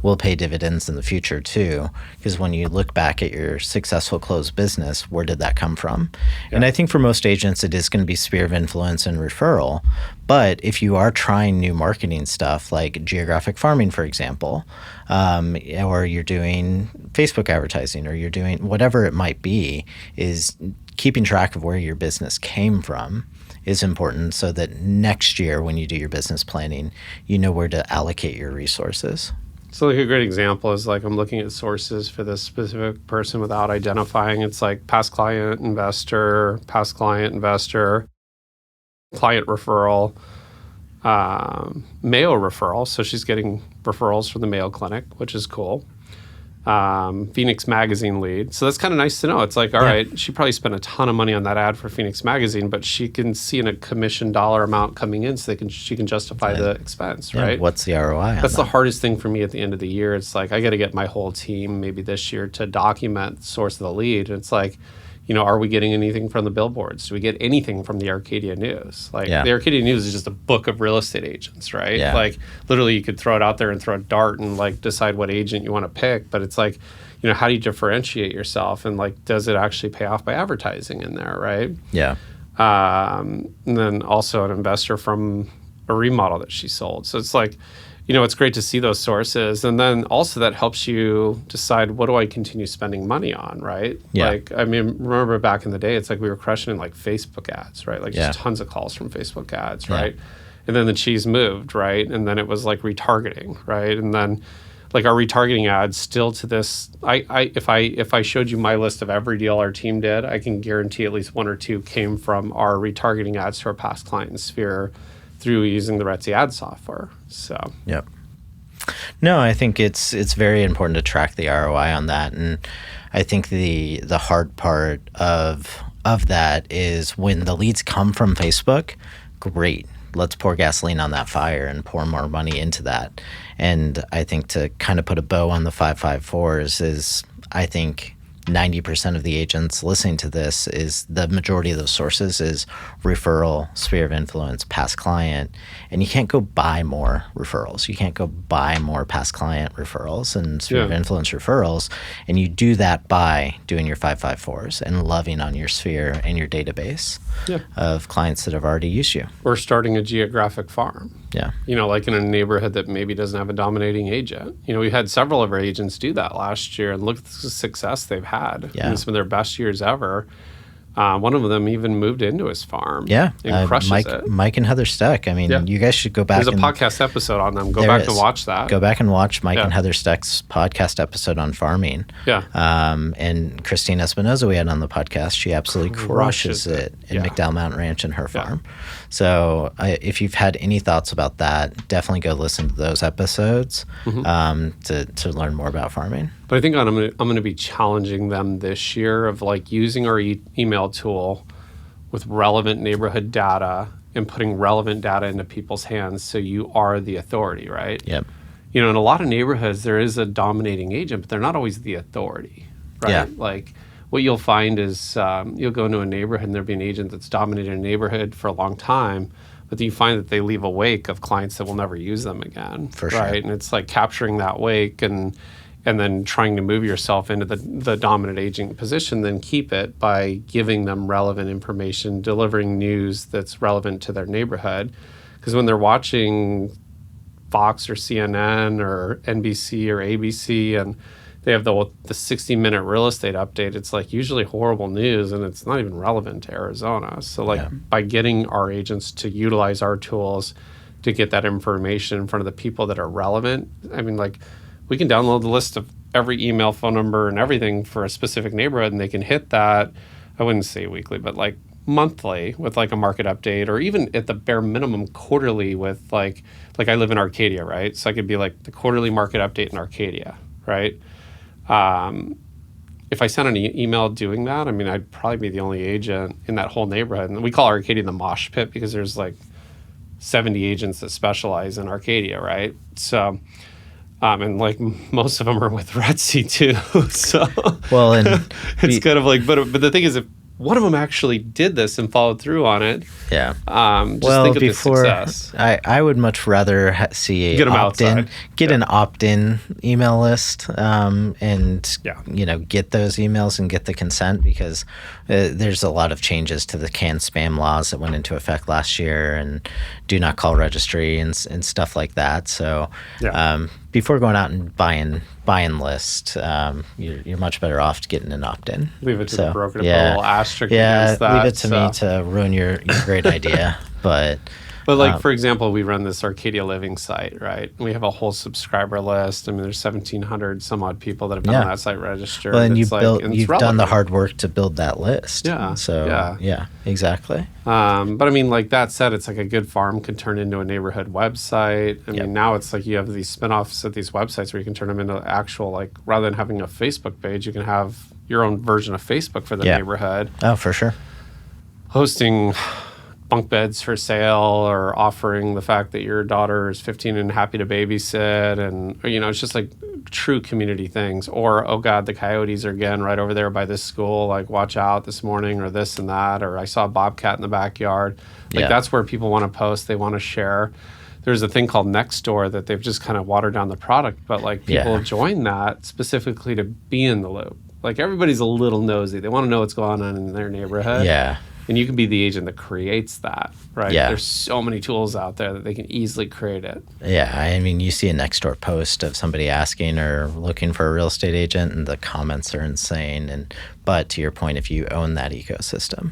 will pay dividends in the future too, because when you look back at your successful closed business, where did that come from? Yeah. And I think for most agents, it is going to be sphere of influence and referral. But if you are trying new marketing stuff like geographic farming, for example, or you're doing Facebook advertising, or you're doing whatever it might be, is keeping track of where your business came from is important so that next year when you do your business planning, you know where to allocate your resources. So like a great example is like I'm looking at sources for this specific person without identifying. It's like past client investor, client referral, Mayo referral. So she's getting referrals from the Mayo Clinic, which is cool. Phoenix Magazine lead. So that's kind of nice to know. It's like, all right, she probably spent a ton of money on that ad for Phoenix Magazine, but she can see in a commission dollar amount coming in so she can justify the expense, right? What's the ROI on That's the that? hardest thing for me at the end of the year. It's like, I got to get my whole team maybe this year to document the source of the lead. And it's like, are we getting anything from the billboards? Do we get anything from the Arcadia News? Like the Arcadia News is just a book of real estate agents, right? Yeah. Like literally you could throw it out there and throw a dart and like decide what agent you want to pick. But it's like, how do you differentiate yourself? And like, does it actually pay off by advertising in there, right? Yeah. And then also an investor from a remodel that she sold. So it's like, it's great to see those sources. And then also that helps you decide, what do I continue spending money on, right? Yeah. Like, I mean, remember back in the day, it's like we were crushing in like Facebook ads, right? Like just tons of calls from Facebook ads, right? And then the cheese moved, right? And then it was like retargeting, right? And then like our retargeting ads still to this, if I showed you my list of every deal our team did, I can guarantee at least one or two came from our retargeting ads to our past client and Sphere through using the RETSY ad software. So Yep. No, I think it's very important to track the ROI on that, and I think the hard part of that is when the leads come from Facebook. Great, let's pour gasoline on that fire and pour more money into that. And I think to kind of put a bow on the 554s is, I think 90% of the agents listening to this is the majority of those sources is referral, sphere of influence, past client. And you can't go buy more referrals. You can't go buy more past client referrals and sphere of influence referrals. And you do that by doing your 554s and loving on your sphere and your database of clients that have already used you. Or starting a geographic farm. Yeah. Like in a neighborhood that maybe doesn't have a dominating agent. We had several of our agents do that last year, and look at the success they've had. Yeah. Some of their best years ever. One of them even moved into his farm. Yeah. And crushes it. Mike and Heather Steck. I mean, you guys should go back. There's a podcast episode on them. Go back and watch that. Go back and watch Mike and Heather Steck's podcast episode on farming. Yeah. And Christine Espinoza we had on the podcast. She absolutely crushes it in McDowell Mountain Ranch and her farm. So if you've had any thoughts about that, definitely go listen to those episodes to learn more about farming. But I think I'm going to be challenging them this year of like using our email tool with relevant neighborhood data and putting relevant data into people's hands so you are the authority, right? Yep. In a lot of neighborhoods, there is a dominating agent, but they're not always the authority, right? Yeah. Like what you'll find is you'll go into a neighborhood and there'll be an agent that's dominated a neighborhood for a long time, but then you find that they leave a wake of clients that will never use them again, For sure. right? And it's like capturing that wake and then trying to move yourself into the dominant agent position, then keep it by giving them relevant information, delivering news that's relevant to their neighborhood. Because when they're watching Fox or CNN or NBC or ABC and they have the 60-minute real estate update, it's like usually horrible news and it's not even relevant to Arizona. So by getting our agents to utilize our tools to get that information in front of the people that are relevant, I mean, like, we can download the list of every email, phone number, and everything for a specific neighborhood, and they can hit that, I wouldn't say weekly, but like monthly with like a market update, or even at the bare minimum quarterly with like I live in Arcadia, right? So I could be like the quarterly market update in Arcadia, right? If I sent an email doing that, I mean, I'd probably be the only agent in that whole neighborhood. And we call Arcadia the mosh pit because there's like 70 agents that specialize in Arcadia, right? So... and like most of them are with RETSY too, so well, and it's kind of like, but the thing is, if one of them actually did this and followed through on it, just think of the success. I would much rather see get them opt-in, an opt-in email list, and get those emails and get the consent, because there's a lot of changes to the canned spam laws that went into effect last year, and do not call registry and stuff like that. So before going out and buying list, you're much better off getting an opt-in. Leave it to the broker to put a little asterisk against that. Leave it to me to ruin your great idea. But But like, for example, we run this Arcadia Living site, right? We have a whole subscriber list. I mean, there's 1,700 some odd people that have been on that site registered. Well, and you've done the hard work to build that list. Yeah. So, yeah exactly. But I mean, like that said, it's like a good farm can turn into a neighborhood website. I mean, now it's like you have these spin-offs of these websites where you can turn them into actual, like, rather than having a Facebook page, you can have your own version of Facebook for the neighborhood. Oh, for sure. Hosting bunk beds for sale, or offering the fact that your daughter is 15 and happy to babysit, and it's just like true community things. Or, oh God, the coyotes are again right over there by this school, like watch out this morning, or this and that, or I saw a bobcat in the backyard. Like that's where people want to post, they want to share. There's a thing called Nextdoor that they've just kind of watered down the product, but like people join that specifically to be in the loop. Like everybody's a little nosy, they want to know what's going on in their neighborhood. And you can be the agent that creates that, right? There's so many tools out there that they can easily create it. Yeah, I mean, you see a Nextdoor post of somebody asking or looking for a real estate agent, and the comments are insane. But to your point, if you own that ecosystem,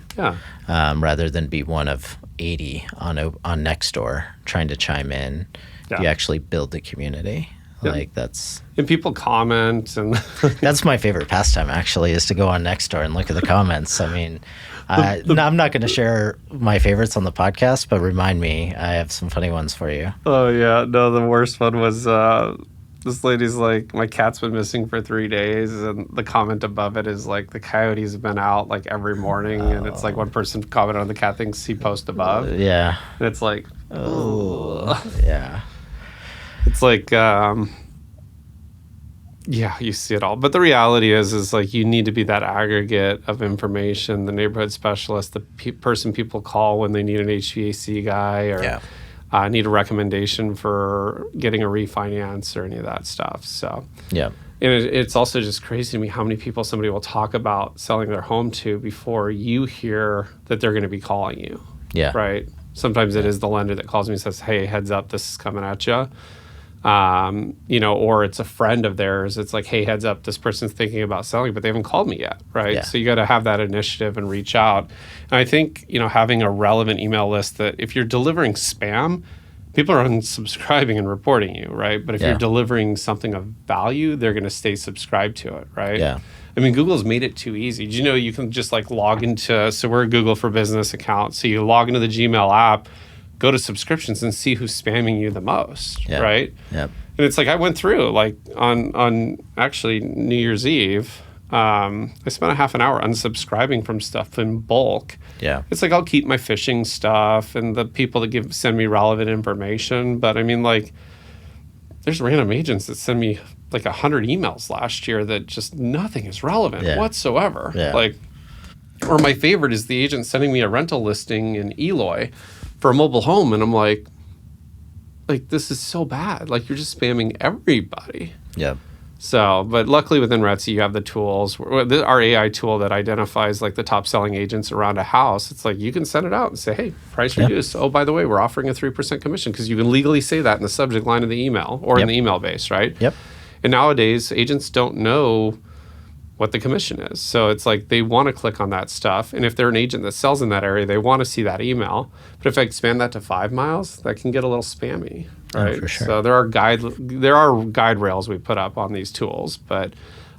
rather than be one of 80 on Nextdoor trying to chime in, you actually build the community. Like and people comment, and that's my favorite pastime actually, is to go on Nextdoor and look at the comments. I mean, I'm not going to share my favorites on the podcast, but remind me, I have some funny ones for you. Oh yeah, no, the worst one was this lady's like, my cat's been missing for 3 days, and the comment above it is like, the coyotes have been out like every morning, and it's like one person commented on the cat things he posted above. And it's like, it's like, you see it all. But the reality is like, you need to be that aggregate of information, the neighborhood specialist, the person people call when they need an HVAC guy, or need a recommendation for getting a refinance or any of that stuff. So, and it's also just crazy to me how many people somebody will talk about selling their home to before you hear that they're going to be calling you. Right? Sometimes it is the lender that calls me and says, hey, heads up, this is coming at you. Or it's a friend of theirs. It's like, hey, heads up, this person's thinking about selling, but they haven't called me yet, right? So you got to have that initiative and reach out. And I think, having a relevant email list that if you're delivering spam, people are unsubscribing and reporting you, right? But if you're delivering something of value, they're going to stay subscribed to it, right? I mean, Google's made it too easy. Do you know you can just like log into, so we're a Google for Business account. So you log into the Gmail app, go to subscriptions, and see who's spamming you the most, right? And it's like, I went through like on actually New Year's Eve, I spent a half an hour unsubscribing from stuff in bulk. It's like, I'll keep my phishing stuff and the people that send me relevant information. But I mean, like, there's random agents that send me like 100 emails last year that just nothing is relevant whatsoever. Like, or my favorite is the agent sending me a rental listing in Eloy for a mobile home, and I'm like, this is so bad. Like, you're just spamming everybody. So, but luckily within RETSY, you have the tools. Our AI tool that identifies like the top selling agents around a house. It's like, you can send it out and say, hey, price reduced. Oh, by the way, we're offering a 3% commission, because you can legally say that in the subject line of the email or in the email base, right? And nowadays, agents don't know what the commission is. So it's like, they want to click on that stuff. And if they're an agent that sells in that area, they want to see that email. But if I expand that to 5 miles, that can get a little spammy, right? For sure. So there are guide rails we put up on these tools. But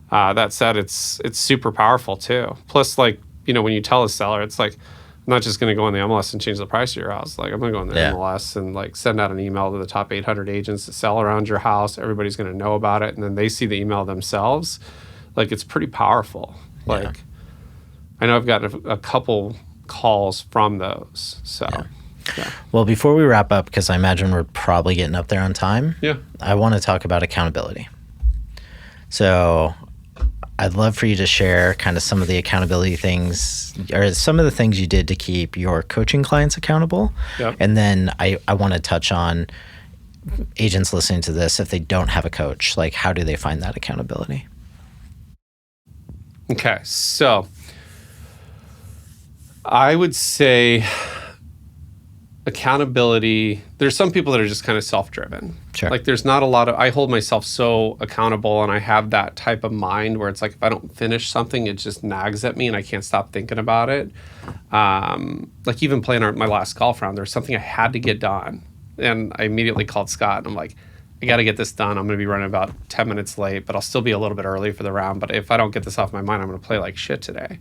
that said, it's super powerful too. Plus, like, when you tell a seller, it's like, I'm not just going to go in the MLS and change the price of your house. Like, I'm going to go in the MLS and like send out an email to the top 800 agents that sell around your house. Everybody's going to know about it. And then they see the email themselves. Like, it's pretty powerful. Like, I know I've gotten a couple calls from those. So, Well, before we wrap up, because I imagine we're probably getting up there on time, I want to talk about accountability. So I'd love for you to share kind of some of the accountability things, or some of the things you did to keep your coaching clients accountable. And then I want to touch on agents listening to this, if they don't have a coach, like, how do they find that accountability? Okay, so I would say accountability, there's some people that are just kind of self-driven. Sure. Like there's not a lot of, I hold myself so accountable and I have that type of mind where it's like, if I don't finish something, it just nags at me and I can't stop thinking about it. Like even playing my last golf round, there was something I had to get done. And I immediately called Scott and I'm like, I got to get this done. I'm going to be running about 10 minutes late, but I'll still be a little bit early for the round. But if I don't get this off my mind, I'm going to play like shit today.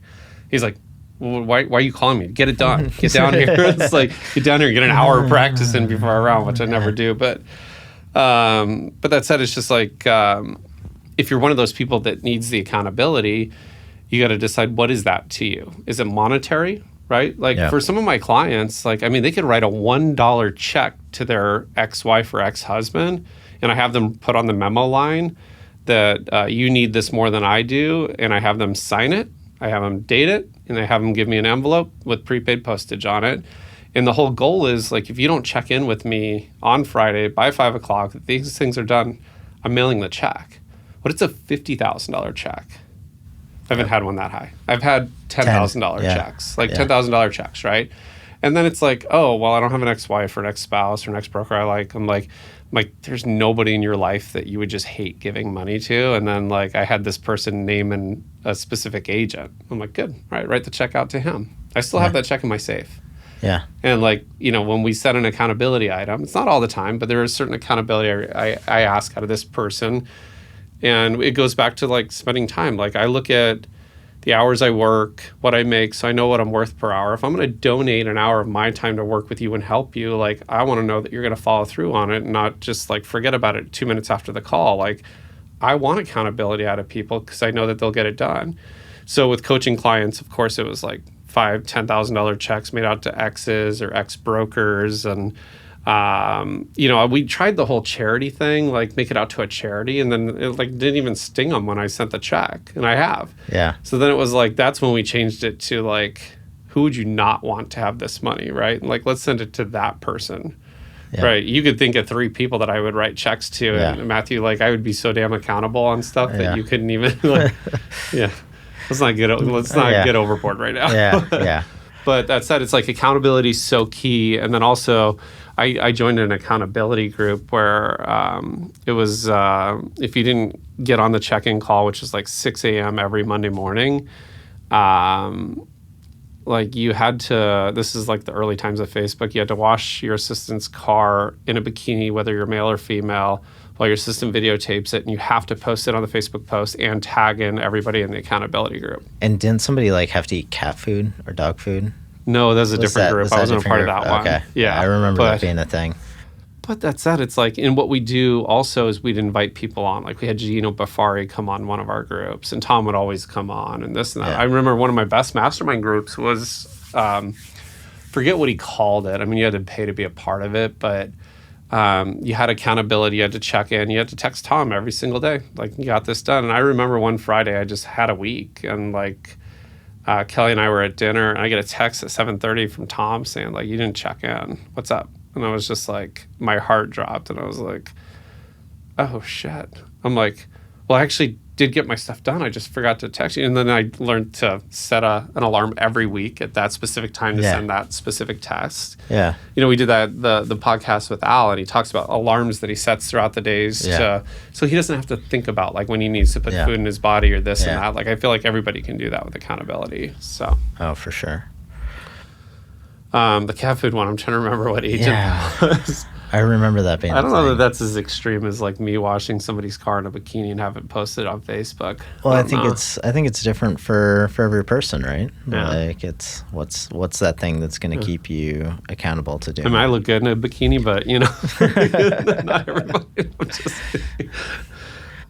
He's like, well, why are you calling me? Get it done. Get down here. It's like, get down here and get an hour of practice in before a round, which I never do. But that said, it's just like, if you're one of those people that needs the accountability, you got to decide, what is that to you? Is it monetary, right? Like for some of my clients, like, I mean, they could write a $1 check to their ex-wife or ex-husband, and I have them put on the memo line that you need this more than I do, and I have them sign it. I have them date it, and I have them give me an envelope with prepaid postage on it. And the whole goal is, like, if you don't check in with me on Friday by 5 o'clock, if these things are done, I'm mailing the check. But it's a $50,000 check. I haven't had one that high. I've had $10,000 checks, like $10,000 checks, right? And then it's like, oh, well, I don't have an ex-wife or an ex-spouse or an ex-broker I like. I'm like, there's nobody in your life that you would just hate giving money to. And then, like, I had this person name a specific agent. I'm like, good, all right, write the check out to him. I still have that check in my safe. Yeah. And, like, you know, when we set an accountability item, it's not all the time, but there is certain accountability I ask out of this person. And it goes back to, like, spending time. Like, I look at the hours I work, what I make, so I know what I'm worth per hour. If I'm going to donate an hour of my time to work with you and help you, like, I want to know that you're going to follow through on it and not just, like, forget about it 2 minutes after the call. Like, I want accountability out of people because I know that they'll get it done. So with coaching clients, of course, it was like $5,000, $10,000 checks made out to exes or ex-brokers. And, you know, we tried the whole charity thing, like make it out to a charity. And then it like didn't even sting them when I sent the check. And I have. Yeah. So then it was like, that's when we changed it to like, who would you not want to have this money, right? Like, let's send it to that person. Yeah. Right. You could think of 3 people that I would write checks to. Yeah. And Matthew, like, I would be so damn accountable on stuff that you couldn't even, like, let's not get overboard right now. Yeah. But that said, it's like accountability is so key. And then also, I joined an accountability group where it was, if you didn't get on the check-in call, which is like 6 a.m. every Monday morning, like you had to, this is like the early times of Facebook, you had to wash your assistant's car in a bikini, whether you're male or female, while your assistant videotapes it, and you have to post it on the Facebook post and tag in everybody in the accountability group. And didn't somebody like have to eat cat food or dog food? No, that was a different group. I wasn't a part of that one. Okay. Yeah. I remember that being a thing. But that said, it's like, and what we do also is we'd invite people on. Like we had Gino Bafari come on one of our groups, and Tom would always come on, and this and that. Yeah. I remember one of my best mastermind groups was, forget what he called it. I mean, you had to pay to be a part of it, but you had accountability, you had to check in, you had to text Tom every single day. Like, you got this done. And I remember one Friday, I just had a week, and like, Kelly and I were at dinner, and I get a text at 7:30 from Tom saying, like, you didn't check in. What's up? And I was just like, my heart dropped, and I was like, oh, shit. I'm like, well, I actually did get my stuff done. I just forgot to text you. And then I learned to set an alarm every week at that specific time to send that specific text. Yeah. You know, we did that, the podcast with Al, and he talks about alarms that he sets throughout the days so he doesn't have to think about like when he needs to put food in his body or this and that. Like, I feel like everybody can do that with accountability. So. Oh, for sure. The cat food one, I'm trying to remember what agent that was. I remember that being I don't know that that's as extreme as like me washing somebody's car in a bikini and have it posted on Facebook. Well, I think it's different for every person, right? Yeah. Like, it's what's that thing that's going to keep you accountable to do. I mean, I look good in a bikini, but you know, not everybody.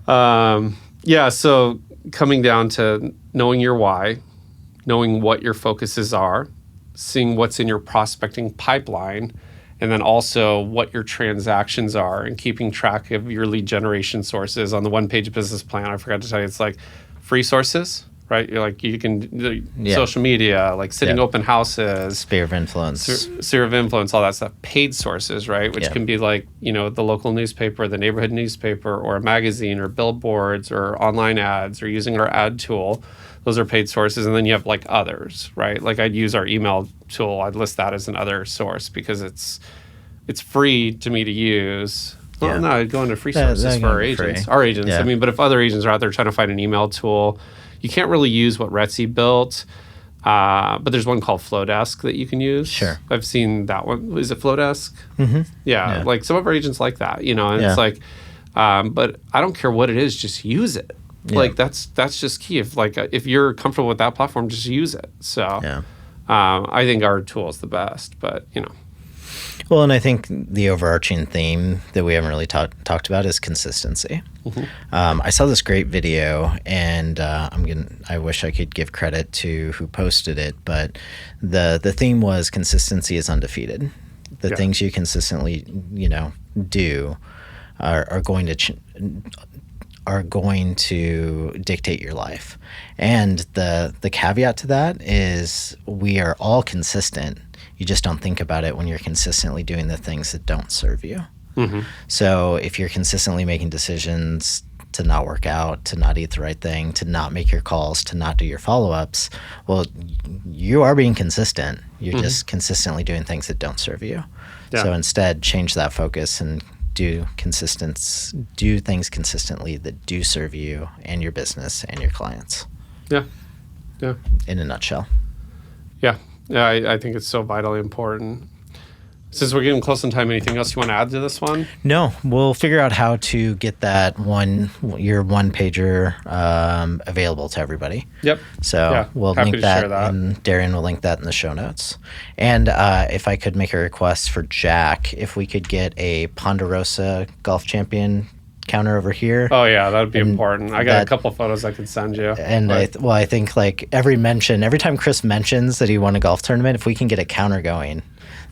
I'm just so coming down to knowing your why, knowing what your focuses are, seeing what's in your prospecting pipeline, and then also what your transactions are, and keeping track of your lead generation sources. On the one-page business plan, I forgot to tell you, it's like free sources, right? You're like, you can social media, like sitting open houses, sphere of influence, all that stuff. Paid sources, right? Which can be like, you know, the local newspaper, the neighborhood newspaper, or a magazine, or billboards, or online ads, or using our ad tool. Those are paid sources. And then you have like others, right? Like I'd use our email tool. I'd list that as another source because it's free to me to use. Well, Yeah. no, I'd go into free sources for our agents. free. Our agents. Yeah. I mean, but if other agents are out there trying to find an email tool, you can't really use what RETSY built. But there's one called Flowdesk that you can use. Sure. I've seen that one. Is it Flowdesk? Mm-hmm. Yeah. Like some of our agents like that, you know, and it's like, but I don't care what it is, just use it. Yeah. Like that's just key. If you're comfortable with that platform, just use it. So I think our tool is the best, but you know. Well, and I think the overarching theme that we haven't really talked about is consistency. Mm-hmm. I saw this great video, and I wish I could give credit to who posted it, but the theme was consistency is undefeated. The things you consistently, do are going to dictate your life. And the caveat to that is we are all consistent. You just don't think about it when you're consistently doing the things that don't serve you. Mm-hmm. So if you're consistently making decisions to not work out, to not eat the right thing, to not make your calls, to not do your follow-ups, well, you are being consistent. You're just consistently doing things that don't serve you. Yeah. So instead, change that focus and do things consistently that do serve you and your business and your clients. Yeah. Yeah. In a nutshell. Yeah. Yeah, I think it's so vitally important. Since we're getting close in time, anything else you want to add to this one? No, we'll figure out how to get that your one pager available to everybody. Yep. So we'll link that, and Darian will link that in the show notes. And if I could make a request for Jack, if we could get a Ponderosa Golf Champion counter over here. Oh yeah, that would be important. I got a couple photos I could send you. And I think like every time Chris mentions that he won a golf tournament, if we can get a counter going,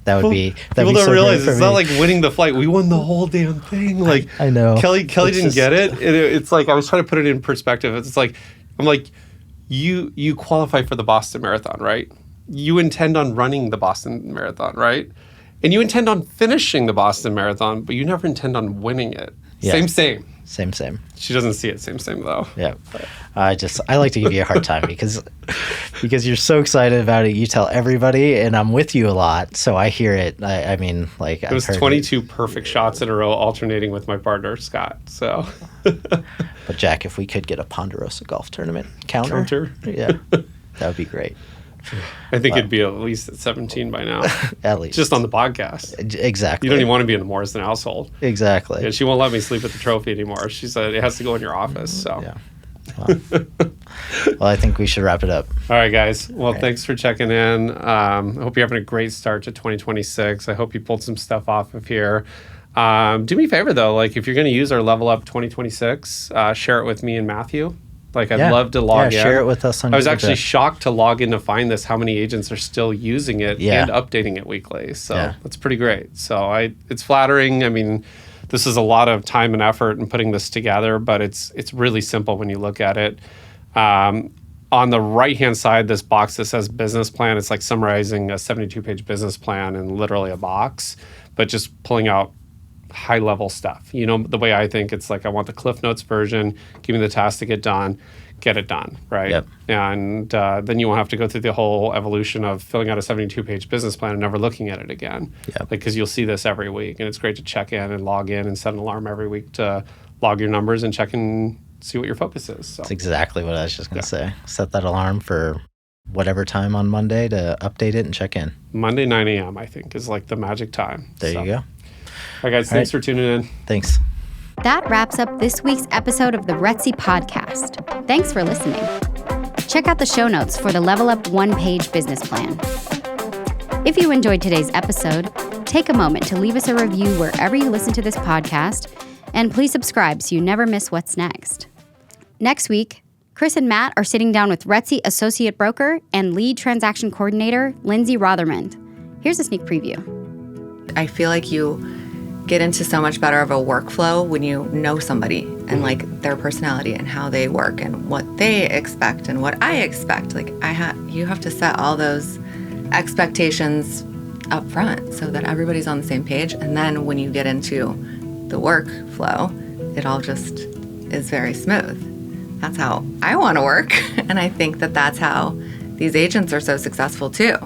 that would be people don't realize it's not like winning the flight. We won the whole damn thing. Like I know Kelly didn't get it. It's like I was trying to put it in perspective. It's like I'm like you qualify for the Boston Marathon, right? You intend on running the Boston Marathon, right? And you intend on finishing the Boston Marathon, but you never intend on winning it. Yeah. Same. She doesn't see it. Same though. Yeah. I like to give you a hard time because you're so excited about it. You tell everybody, and I'm with you a lot, so I hear it. I mean, like it was 22 perfect shots in a row, alternating with my partner Scott. So. But Jack, if we could get a Ponderosa golf tournament counter, yeah, that would be great. I think it'd be at least at 17 by now. At least. Just on the podcast. Exactly. You don't even want to be in the Morrison household. Exactly. Yeah, she won't let me sleep at the trophy anymore. She said it has to go in your office. So. Yeah. Well, I think we should wrap it up. All right, guys. Well, thanks for checking in. I hope you're having a great start to 2026. I hope you pulled some stuff off of here. Do me a favor, though. Like, if you're going to use our Level Up 2026, share it with me and Matthew. Like, I'd love to log in. Share it with us on I was actually shocked to log in to find this, how many agents are still using it and updating it weekly. So that's pretty great. So it's flattering. I mean, this is a lot of time and effort in putting this together, but it's really simple when you look at it. On the right-hand side, this box that says business plan, it's like summarizing a 72-page business plan in literally a box, but just pulling out high-level stuff. You know, the way I think, it's like I want the Cliff Notes version, give me the task to get it done, right? Yep. And then you won't have to go through the whole evolution of filling out a 72-page business plan and never looking at it again. Yep. Because you'll see this every week, and it's great to check in and log in and set an alarm every week to log your numbers and check and see what your focus is. So. That's exactly what I was just going to say. Set that alarm for whatever time on Monday to update it and check in. Monday, 9 a.m., I think, is like the magic time. There you go. All right, guys. Thanks for tuning in. Thanks. That wraps up this week's episode of the RETSY podcast. Thanks for listening. Check out the show notes for the Level Up one-page business plan. If you enjoyed today's episode, take a moment to leave us a review wherever you listen to this podcast, and please subscribe so you never miss what's next. Next week, Chris and Matt are sitting down with RETSY Associate Broker and Lead Transaction Coordinator, Lindsay Rothermond. Here's a sneak preview. I feel like you get into so much better of a workflow when you know somebody and like their personality and how they work and what they expect and what I expect. Like you have to set all those expectations up front so that everybody's on the same page. And then when you get into the workflow, it all just is very smooth. that's how I want to work. And I think that that's how these agents are so successful too.